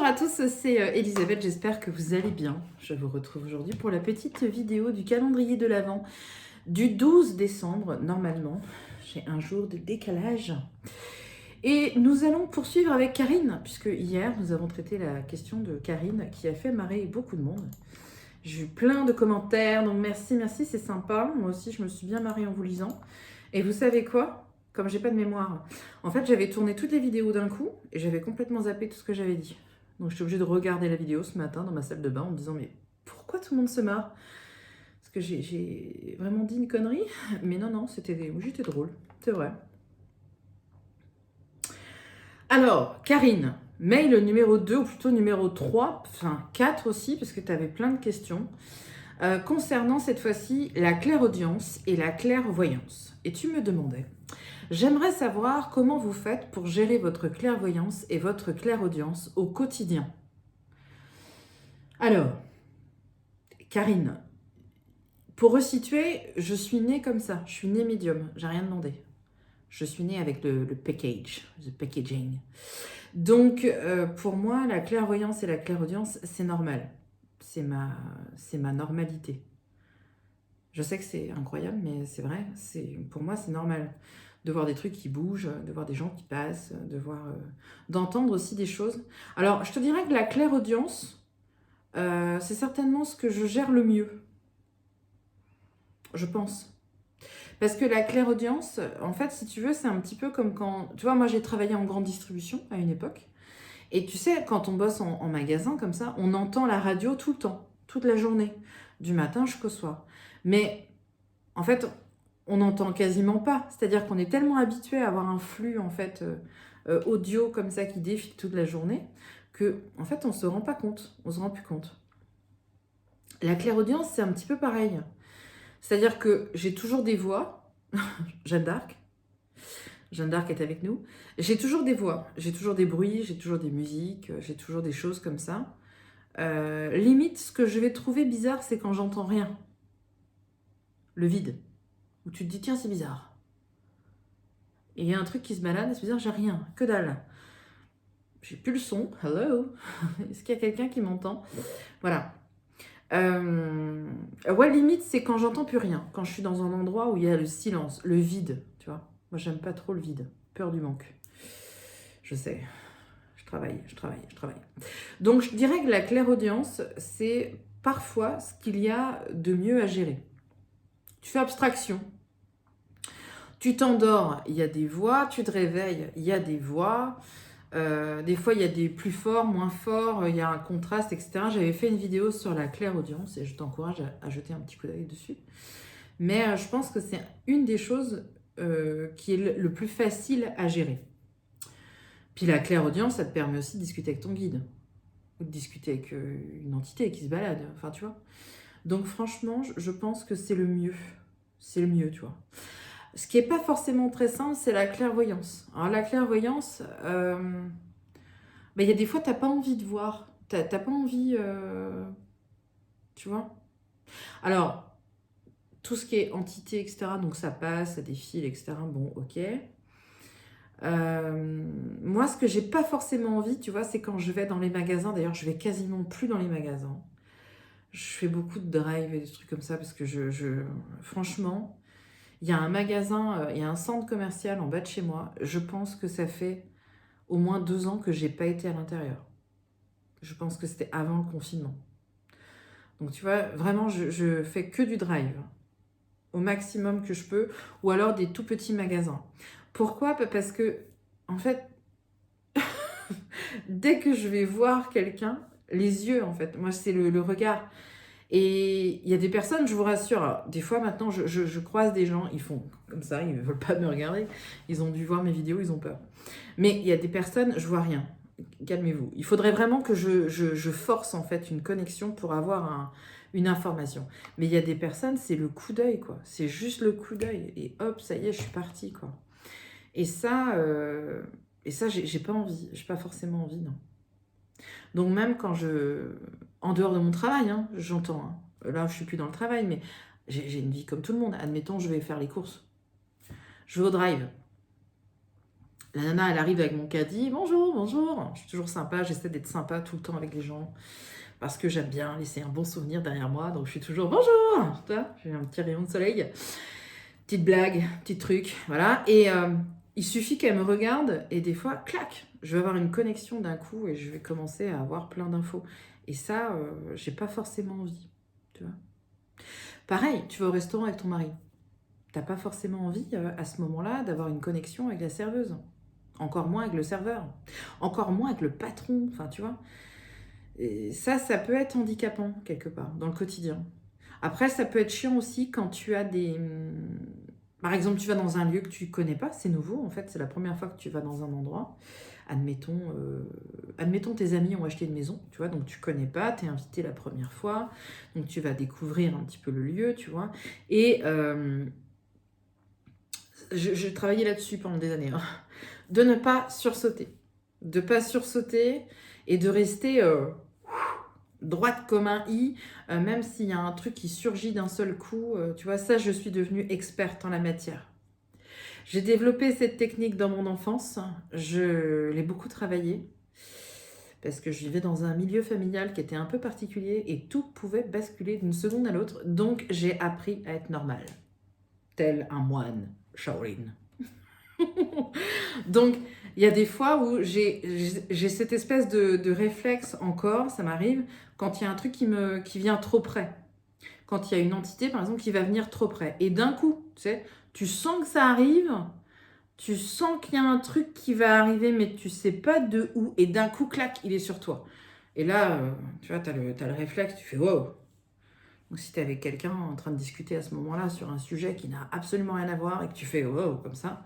à tous, c'est Elisabeth, j'espère que vous allez bien. Je vous retrouve aujourd'hui pour la petite vidéo du calendrier de l'Avent du 12 décembre. Normalement, j'ai un jour de décalage. Et nous allons poursuivre avec Karine, puisque hier, nous avons traité la question de Karine qui a fait marrer beaucoup de monde. J'ai eu plein de commentaires, donc merci, c'est sympa. Moi aussi, je me suis bien marrée en vous lisant. Et vous savez quoi? Comme j'ai pas de mémoire, en fait, j'avais tourné toutes les vidéos d'un coup et j'avais complètement zappé tout ce que j'avais dit. Donc, j'étais obligée de regarder la vidéo ce matin dans ma salle de bain en me disant, mais pourquoi tout le monde se marre? Parce que j'ai vraiment dit une connerie? Mais non, j'étais drôle, c'est vrai. Alors, Karine, mail numéro 2, ou plutôt numéro 3, enfin 4 aussi, parce que tu avais plein de questions, concernant cette fois-ci la clairaudience et la clairvoyance. Et tu me demandais, j'aimerais savoir comment vous faites pour gérer votre clairvoyance et votre clairaudience au quotidien. Alors, Karine, pour resituer, je suis née comme ça, je suis née médium, j'ai rien demandé. Je suis née avec le package, le packaging. Donc, pour moi, la clairvoyance et la clairaudience, c'est normal. C'est ma normalité. Je sais que c'est incroyable, mais c'est vrai. Pour moi, c'est normal de voir des trucs qui bougent, de voir des gens qui passent, d'entendre aussi des choses. Alors, je te dirais que la clairaudience, c'est certainement ce que je gère le mieux. Je pense. Parce que la clairaudience, en fait, si tu veux, c'est un petit peu comme quand... Tu vois, moi, j'ai travaillé en grande distribution à une époque. Et tu sais, quand on bosse en magasin comme ça, on entend la radio tout le temps, toute la journée, du matin jusqu'au soir. Mais en fait, on n'entend quasiment pas. C'est-à-dire qu'on est tellement habitué à avoir un flux en fait audio comme ça qui défile toute la journée que en fait on se rend pas compte, on se rend plus compte. La clairaudience, c'est un petit peu pareil. C'est-à-dire que j'ai toujours des voix, Jeanne d'Arc est avec nous. J'ai toujours des voix, j'ai toujours des bruits, j'ai toujours des musiques, j'ai toujours des choses comme ça. Limite, ce que je vais trouver bizarre, c'est quand j'entends rien. Le vide. Où tu te dis, tiens, c'est bizarre. Et il y a un truc qui se balade, et c'est bizarre, j'ai rien, que dalle. J'ai plus le son, hello. Est-ce qu'il y a quelqu'un qui m'entend? Voilà. Ouais, limite, c'est quand j'entends plus rien. Quand je suis dans un endroit où il y a le silence, le vide, tu vois. Moi, j'aime pas trop le vide. Peur du manque. Je sais. Je travaille. Donc, je dirais que la clairaudience, c'est parfois ce qu'il y a de mieux à gérer. Tu fais abstraction. Tu t'endors, il y a des voix. Tu te réveilles, il y a des voix. Des fois, il y a des plus forts, moins forts, il y a un contraste, etc. J'avais fait une vidéo sur la clairaudience et je t'encourage à jeter un petit coup d'œil dessus. Mais je pense que c'est une des choses qui est le plus facile à gérer. Puis la clairaudience, ça te permet aussi de discuter avec ton guide ou de discuter avec une entité qui se balade, enfin tu vois. Donc franchement, je pense que c'est le mieux. C'est le mieux, tu vois. Ce qui n'est pas forcément très simple, c'est la clairvoyance. Alors la clairvoyance, il y a des fois, tu n'as pas envie de voir. Tu n'as pas envie, tu vois. Alors, tout ce qui est entité, etc., donc ça passe, ça défile, etc., bon, ok. Moi, ce que j'ai pas forcément envie, tu vois, c'est quand je vais dans les magasins. D'ailleurs, je vais quasiment plus dans les magasins. Je fais beaucoup de drive et des trucs comme ça parce que franchement, il y a un magasin, il y a un centre commercial en bas de chez moi. Je pense que ça fait au moins 2 ans que j'ai pas été à l'intérieur. Je pense que c'était avant le confinement. Donc tu vois, vraiment, je fais que du drive au maximum que je peux, ou alors des tout petits magasins. Pourquoi? Parce que, en fait, dès que je vais voir quelqu'un, les yeux, en fait, moi, c'est le regard. Et il y a des personnes, je vous rassure, alors, des fois maintenant, je croise des gens, ils font comme ça, ils ne veulent pas me regarder, ils ont dû voir mes vidéos, ils ont peur. Mais il y a des personnes, je vois rien. Calmez-vous. Il faudrait vraiment que je force en fait une connexion pour avoir une information. Mais il y a des personnes, c'est le coup d'œil, quoi. C'est juste le coup d'œil. Et hop, ça y est, je suis partie, quoi. Et ça, j'ai pas envie. J'ai pas forcément envie, non. Donc même quand en dehors de mon travail, hein, j'entends. Hein. Là, je suis plus dans le travail, mais j'ai une vie comme tout le monde. Admettons, je vais faire les courses. Je vais au drive. La nana, elle arrive avec mon caddie. Bonjour, bonjour. Je suis toujours sympa. J'essaie d'être sympa tout le temps avec les gens. Parce que j'aime bien laisser un bon souvenir derrière moi. Donc je suis toujours bonjour. Tu vois, j'ai un petit rayon de soleil. Petite blague, petit truc. Voilà. Et il suffit qu'elle me regarde. Et des fois, clac, je vais avoir une connexion d'un coup. Et je vais commencer à avoir plein d'infos. Et ça, j'ai pas forcément envie. Tu vois. Pareil, tu vas au restaurant avec ton mari. T'as pas forcément envie à ce moment-là d'avoir une connexion avec la serveuse. Encore moins avec le serveur. Encore moins avec le patron. Enfin, tu vois. Et ça peut être handicapant quelque part dans le quotidien. Après, ça peut être chiant aussi quand tu as des... Par exemple, tu vas dans un lieu que tu connais pas, c'est nouveau en fait, c'est la première fois que tu vas dans un endroit. Admettons tes amis ont acheté une maison, tu vois, donc tu connais pas, tu es invité la première fois, donc tu vas découvrir un petit peu le lieu, tu vois. Et je travaillais là-dessus pendant des années, hein, de ne pas sursauter. De pas sursauter et de rester droite comme un i, même s'il y a un truc qui surgit d'un seul coup. Tu vois, ça, je suis devenue experte en la matière. J'ai développé cette technique dans mon enfance. Je l'ai beaucoup travaillée parce que je vivais dans un milieu familial qui était un peu particulier et tout pouvait basculer d'une seconde à l'autre. Donc, j'ai appris à être normale, tel un moine Shaolin. Donc, il y a des fois où j'ai cette espèce de réflexe encore, ça m'arrive, quand il y a un truc qui vient trop près. Quand il y a une entité, par exemple, qui va venir trop près. Et d'un coup, tu sais, tu sens que ça arrive, tu sens qu'il y a un truc qui va arriver, mais tu sais pas de où. Et d'un coup, clac, il est sur toi. Et là, tu vois, t'as le réflexe, tu fais wow. Donc si t'es avec quelqu'un en train de discuter à ce moment-là sur un sujet qui n'a absolument rien à voir et que tu fais wow, comme ça,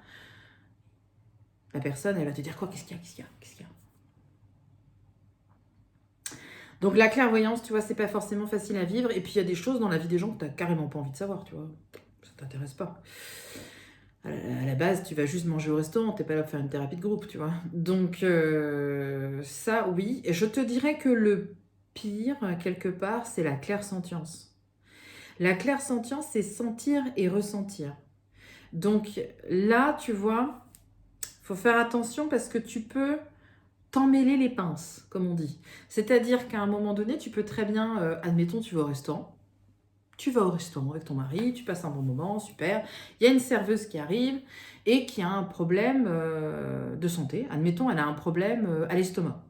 la personne, elle va te dire quoi? Qu'est-ce qu'il y a? Qu'est-ce qu'il y a? Qu'est-ce qu'il y a? Donc la clairvoyance, tu vois, c'est pas forcément facile à vivre. Et puis il y a des choses dans la vie des gens que t'as carrément pas envie de savoir, tu vois. Ça t'intéresse pas. À la base, tu vas juste manger au restaurant, t'es pas là pour faire une thérapie de groupe, tu vois. Donc ça, oui. Et je te dirais que le pire, quelque part, c'est la clairsentience. La clairsentience, c'est sentir et ressentir. Donc là, tu vois, faut faire attention parce que tu peux t'emmêler les pinces, comme on dit. C'est-à-dire qu'à un moment donné, tu peux très bien, admettons, tu vas au restaurant. Tu vas au restaurant avec ton mari, tu passes un bon moment, super. Il y a une serveuse qui arrive et qui a un problème de santé. Admettons, elle a un problème à l'estomac.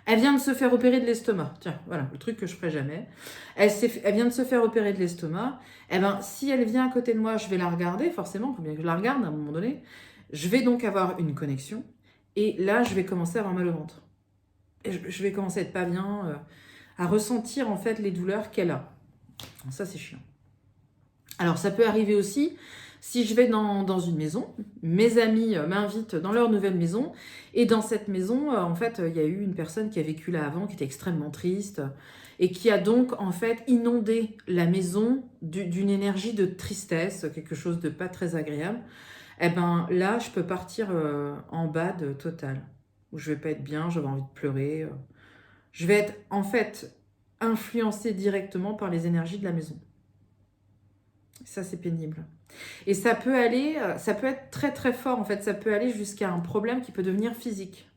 Elle vient de se faire opérer de l'estomac. Tiens, voilà, le truc que je ferai jamais. Elle vient de se faire opérer de l'estomac. Eh ben, si elle vient à côté de moi, je vais la regarder, forcément, il faut bien que je la regarde à un moment donné. Je vais donc avoir une connexion. Et là, je vais commencer à avoir mal au ventre. Et je vais commencer à être pas bien, à ressentir en fait les douleurs qu'elle a. Ça, c'est chiant. Alors, ça peut arriver aussi si je vais dans une maison, mes amis m'invitent dans leur nouvelle maison, et dans cette maison, en fait, il y a eu une personne qui a vécu là avant, qui était extrêmement triste, et qui a donc, en fait, inondé la maison d'une énergie de tristesse, quelque chose de pas très agréable. Eh ben là, je peux partir en bad total, où je vais pas être bien, j'avais envie de pleurer. Je vais être, en fait, influencée directement par les énergies de la maison. Ça, c'est pénible. Et ça peut aller, ça peut être très très fort en fait, ça peut aller jusqu'à un problème qui peut devenir physique.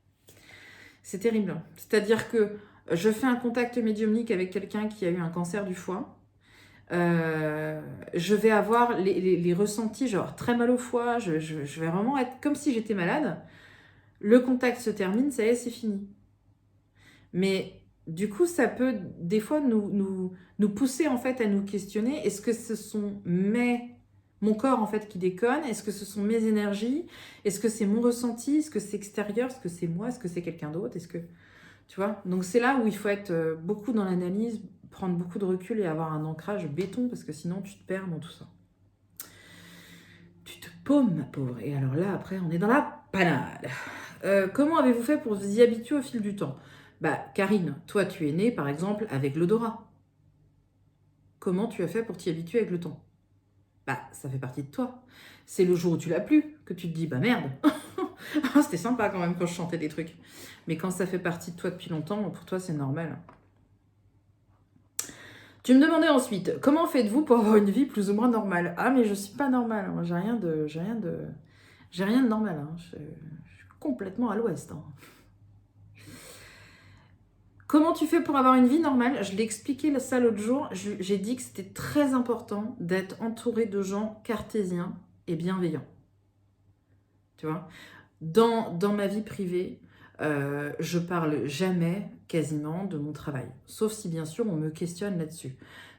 C'est terrible. C'est-à-dire que je fais un contact médiumnique avec quelqu'un qui a eu un cancer du foie. Je vais avoir les ressentis, genre très mal au foie, je vais vraiment être comme si j'étais malade. Le contact se termine, ça y est, c'est fini. Mais du coup, ça peut des fois nous pousser en fait à nous questionner, est-ce que ce sont mon corps en fait qui déconne? Est-ce que ce sont mes énergies? Est-ce que c'est mon ressenti? Est-ce que c'est extérieur? Est-ce que c'est moi? Est-ce que c'est quelqu'un d'autre? Est-ce que tu vois? Donc c'est là où il faut être beaucoup dans l'analyse, prendre beaucoup de recul et avoir un ancrage béton parce que sinon tu te perds dans tout ça. Tu te paumes, ma pauvre. Et alors là, après, on est dans la panade. Comment avez-vous fait pour vous y habituer au fil du temps? Bah, Karine, toi, tu es née, par exemple, avec l'odorat. Comment tu as fait pour t'y habituer avec le temps? Bah, ça fait partie de toi. C'est le jour où tu l'as plus que tu te dis, bah merde, c'était sympa quand même quand je chantais des trucs. Mais quand ça fait partie de toi depuis longtemps, pour toi, c'est normal. Tu me demandais ensuite, comment faites-vous pour avoir une vie plus ou moins normale? Ah, mais je suis pas normale, moi, j'ai rien de normal. Hein. complètement à l'ouest. Hein. Comment tu fais pour avoir une vie normale? Je l'ai expliqué ça l'autre jour. J'ai dit que c'était très important d'être entouré de gens cartésiens et bienveillants. Tu vois, dans ma vie privée, je parle jamais quasiment de mon travail. Sauf si bien sûr on me questionne là-dessus.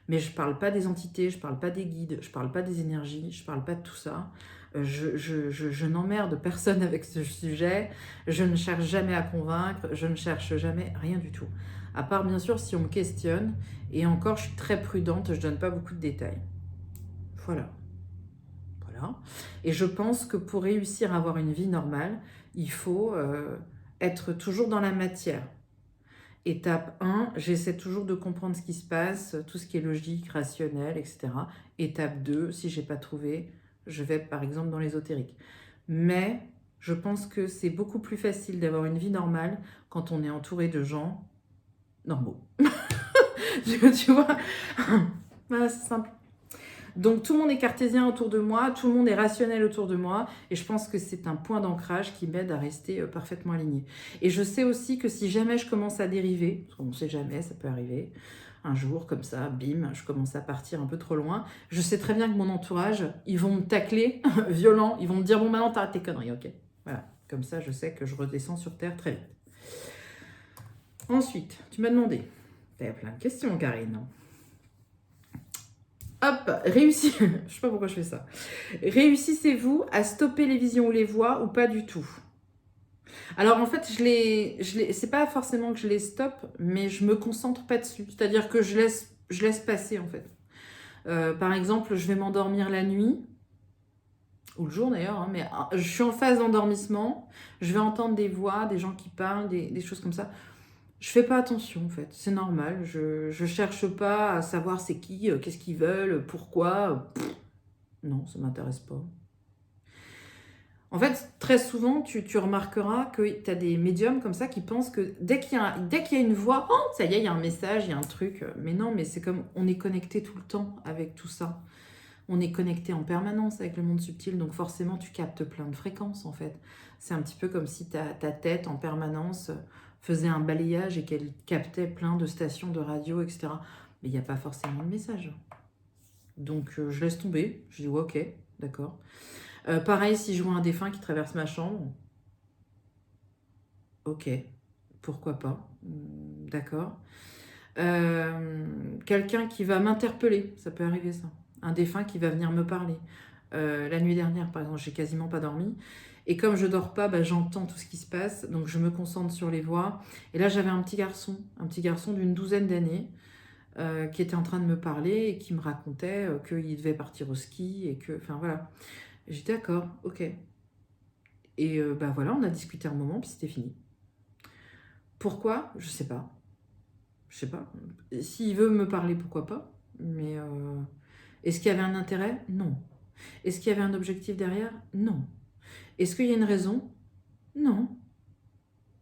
Mais je parle pas des entités, je parle pas des guides, je parle pas des énergies, je parle pas de tout ça. Je n'emmerde personne avec ce sujet. Je ne cherche jamais à convaincre, je ne cherche jamais rien du tout. À part bien sûr si on me questionne. Et encore, je suis très prudente, je donne pas beaucoup de détails. Voilà. Voilà. Et je pense que pour réussir à avoir une vie normale, il faut être toujours dans la matière. Étape 1, j'essaie toujours de comprendre ce qui se passe, tout ce qui est logique, rationnel, etc. Étape 2, si j'ai pas trouvé, je vais par exemple dans l'ésotérique. Mais je pense que c'est beaucoup plus facile d'avoir une vie normale quand on est entouré de gens normaux. Tu vois, voilà, c'est simple. Donc tout le monde est cartésien autour de moi, tout le monde est rationnel autour de moi, et je pense que c'est un point d'ancrage qui m'aide à rester parfaitement aligné. Et je sais aussi que si jamais je commence à dériver, parce qu'on ne sait jamais, ça peut arriver, un jour comme ça, bim, je commence à partir un peu trop loin, je sais très bien que mon entourage, ils vont me tacler, violent, ils vont me dire, bon maintenant t'arrêtes tes conneries, ok. Voilà, comme ça je sais que je redescends sur terre très vite. Ensuite, tu m'as demandé, t'avais plein de questions Karine. Hop, réussi. Je sais pas pourquoi je fais ça. Réussissez-vous à stopper les visions ou les voix ou pas du tout? Alors en fait, c'est pas forcément que je les stoppe, mais je me concentre pas dessus. C'est-à-dire que je laisse passer en fait. Par exemple, je vais m'endormir la nuit, ou le jour d'ailleurs, hein, mais je suis en phase d'endormissement, je vais entendre des voix, des gens qui parlent, des choses comme ça. Je fais pas attention en fait, c'est normal. Je cherche pas à savoir c'est qui, qu'est-ce qu'ils veulent, pourquoi. Non, ça m'intéresse pas. En fait, très souvent, tu remarqueras que tu as des médiums comme ça qui pensent que dès qu'il y a une voix, oh, ça y est, il y a un message, il y a un truc. Mais non, mais c'est comme on est connecté tout le temps avec tout ça. On est connecté en permanence avec le monde subtil, donc forcément, tu captes plein de fréquences en fait. C'est un petit peu comme si ta tête en permanence faisait un balayage et qu'elle captait plein de stations de radio, etc. Mais il n'y a pas forcément de message. Donc, je laisse tomber. Je dis, ouais, ok, d'accord. Pareil, si je vois un défunt qui traverse ma chambre, ok, pourquoi pas, d'accord. Quelqu'un qui va m'interpeller, ça peut arriver ça. Un défunt qui va venir me parler. La nuit dernière, par exemple, j'ai quasiment pas dormi. Et comme je dors pas, bah, j'entends tout ce qui se passe, donc je me concentre sur les voix. Et là, j'avais un petit garçon d'une 12aine d'années, qui était en train de me parler et qui me racontait qu'il devait partir au ski et que, enfin voilà. J'étais d'accord, ok. Et bah voilà, on a discuté un moment, puis c'était fini. Pourquoi? Je sais pas. Je sais pas. S'il veut me parler, pourquoi pas? Mais est-ce qu'il y avait un intérêt? Non. Est-ce qu'il y avait un objectif derrière? Non. Est-ce qu'il y a une raison? Non.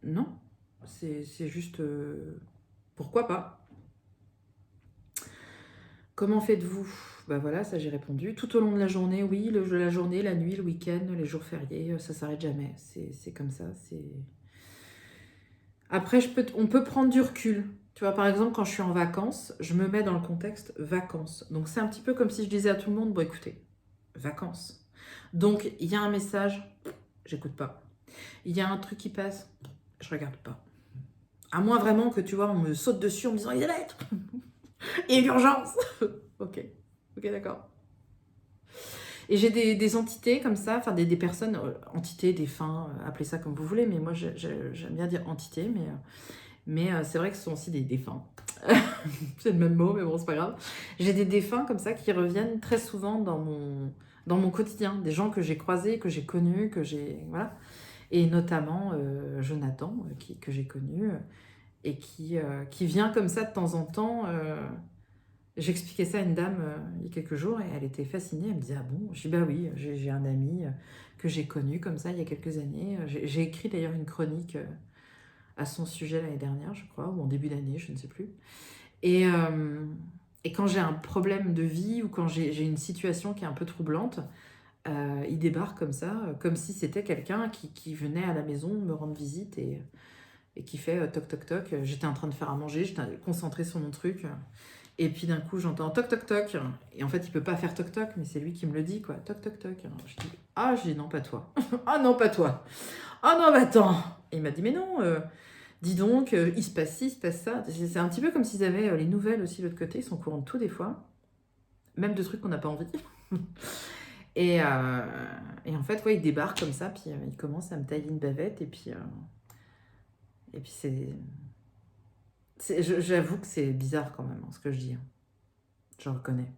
Non. C'est juste pourquoi pas? Comment faites-vous? Bah voilà, ça j'ai répondu. Tout au long de la journée, oui, la journée, la nuit, le week-end, les jours fériés, ça s'arrête jamais. C'est comme ça. Après, on peut prendre du recul. Tu vois, par exemple, quand je suis en vacances, je me mets dans le contexte vacances. Donc, c'est un petit peu comme si je disais à tout le monde, bon, écoutez, vacances. Donc, il y a un message, j'écoute pas. Il y a un truc qui passe, je regarde pas. À moins vraiment que, tu vois, on me saute dessus en me disant, il y a la lettre, il y a une urgence. Ok, d'accord. Et j'ai des entités comme ça, enfin des personnes, entités, défunts, appelez ça comme vous voulez, mais moi j'aime bien dire entité, mais c'est vrai que ce sont aussi des défunts. C'est le même mot, mais bon, c'est pas grave. J'ai des défunts comme ça qui reviennent très souvent dans mon quotidien, des gens que j'ai croisés, que j'ai connus, voilà. Et notamment Jonathan, que j'ai connu, et qui vient comme ça de temps en temps. J'expliquais ça à une dame il y a quelques jours et elle était fascinée. Elle me disait, ah bon? Je dis, bah oui, j'ai un ami que j'ai connu comme ça il y a quelques années. J'ai écrit d'ailleurs une chronique à son sujet l'année dernière, je crois, ou en début d'année, je ne sais plus. Et quand j'ai un problème de vie ou quand j'ai une situation qui est un peu troublante, il débarque comme ça, comme si c'était quelqu'un qui venait à la maison me rendre visite et qui fait toc toc toc. J'étais en train de faire à manger, j'étais concentrée sur mon truc. Et puis d'un coup, j'entends toc toc toc. Et en fait, il peut pas faire toc toc, mais c'est lui qui me le dit, quoi. Toc toc toc. Je dis non, pas toi. Ah non, pas toi. Ah non, bah attends. Et il m'a dit, mais non, dis donc, il se passe ci, il se passe ça. C'est un petit peu comme s'ils avaient les nouvelles aussi de l'autre côté. Ils sont au courant de tout des fois. Même de trucs qu'on n'a pas envie. Et en fait, ouais, il débarque comme ça, puis il commence à me tailler une bavette. Et puis j'avoue que c'est bizarre quand même, hein, ce que je dis. Je reconnais.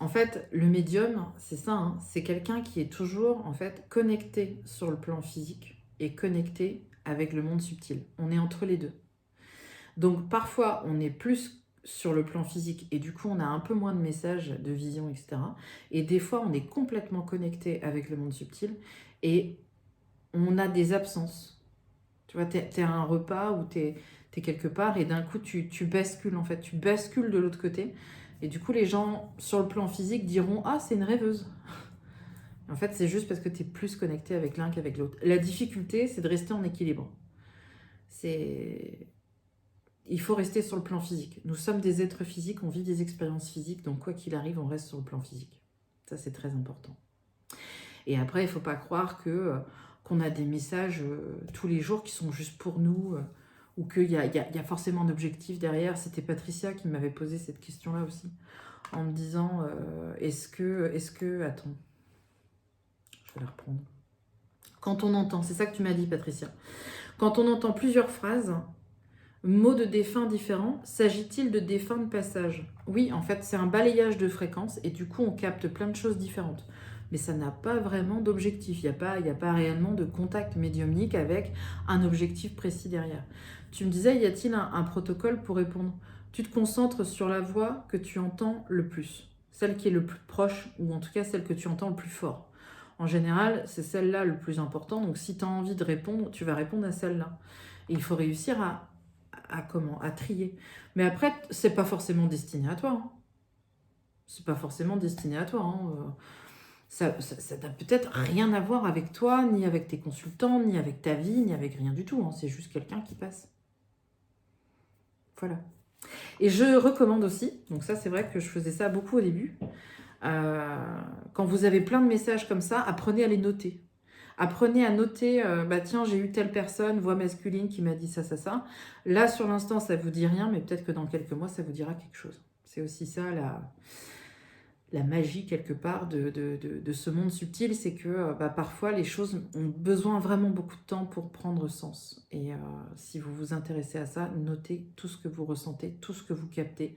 En fait, le médium, c'est ça, hein, c'est quelqu'un qui est toujours en fait connecté sur le plan physique et connecté avec le monde subtil. On est entre les deux. Donc parfois, on est plus sur le plan physique et du coup, on a un peu moins de messages, de vision, etc. Et des fois, on est complètement connecté avec le monde subtil et on a des absences. Tu vois, t'es à un repas ou t'es quelque part et d'un coup, tu bascules en fait. Tu bascules de l'autre côté. Et du coup, les gens, sur le plan physique, diront « Ah, c'est une rêveuse ». En fait, c'est juste parce que tu es plus connecté avec l'un qu'avec l'autre. La difficulté, c'est de rester en équilibre. Il faut rester sur le plan physique. Nous sommes des êtres physiques, on vit des expériences physiques, donc quoi qu'il arrive, on reste sur le plan physique. Ça, c'est très important. Et après, il ne faut pas croire qu'on a des messages tous les jours qui sont juste pour nous, ou qu'il y a forcément un objectif derrière. C'était Patricia qui m'avait posé cette question-là aussi, en me disant, est-ce que... Attends, je vais la reprendre. Quand on entend, c'est ça que tu m'as dit, Patricia, quand on entend plusieurs phrases, mots de défunts différents, s'agit-il de défunts de passage? Oui, en fait, c'est un balayage de fréquences et du coup, on capte plein de choses différentes. Mais ça n'a pas vraiment d'objectif. Il n'y a pas réellement de contact médiumnique avec un objectif précis derrière. Tu me disais, y a-t-il un protocole pour répondre? Tu te concentres sur la voix que tu entends le plus, celle qui est le plus proche, ou en tout cas celle que tu entends le plus fort. En général, c'est celle-là le plus important. Donc, si tu as envie de répondre, tu vas répondre à celle-là. Et il faut réussir à trier. Mais après, c'est pas forcément destiné à toi. Hein. C'est pas forcément destiné à toi. Hein. Ça n'a peut-être rien à voir avec toi, ni avec tes consultants, ni avec ta vie, ni avec rien du tout. Hein. C'est juste quelqu'un qui passe. Voilà. Et je recommande aussi, donc ça c'est vrai que je faisais ça beaucoup au début, quand vous avez plein de messages comme ça, apprenez à les noter. Apprenez à noter, bah tiens, j'ai eu telle personne, voix masculine, qui m'a dit ça, ça, ça. Là, sur l'instant, ça ne vous dit rien, mais peut-être que dans quelques mois, ça vous dira quelque chose. C'est aussi ça, la magie, quelque part, de ce monde subtil, c'est que parfois, les choses ont besoin vraiment beaucoup de temps pour prendre sens. Et si vous vous intéressez à ça, notez tout ce que vous ressentez, tout ce que vous captez,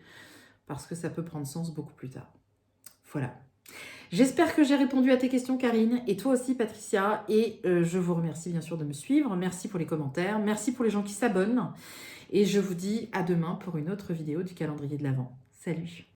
parce que ça peut prendre sens beaucoup plus tard. Voilà. J'espère que j'ai répondu à tes questions, Karine, et toi aussi, Patricia. Et je vous remercie bien sûr de me suivre. Merci pour les commentaires. Merci pour les gens qui s'abonnent. Et je vous dis à demain pour une autre vidéo du calendrier de l'Avent. Salut!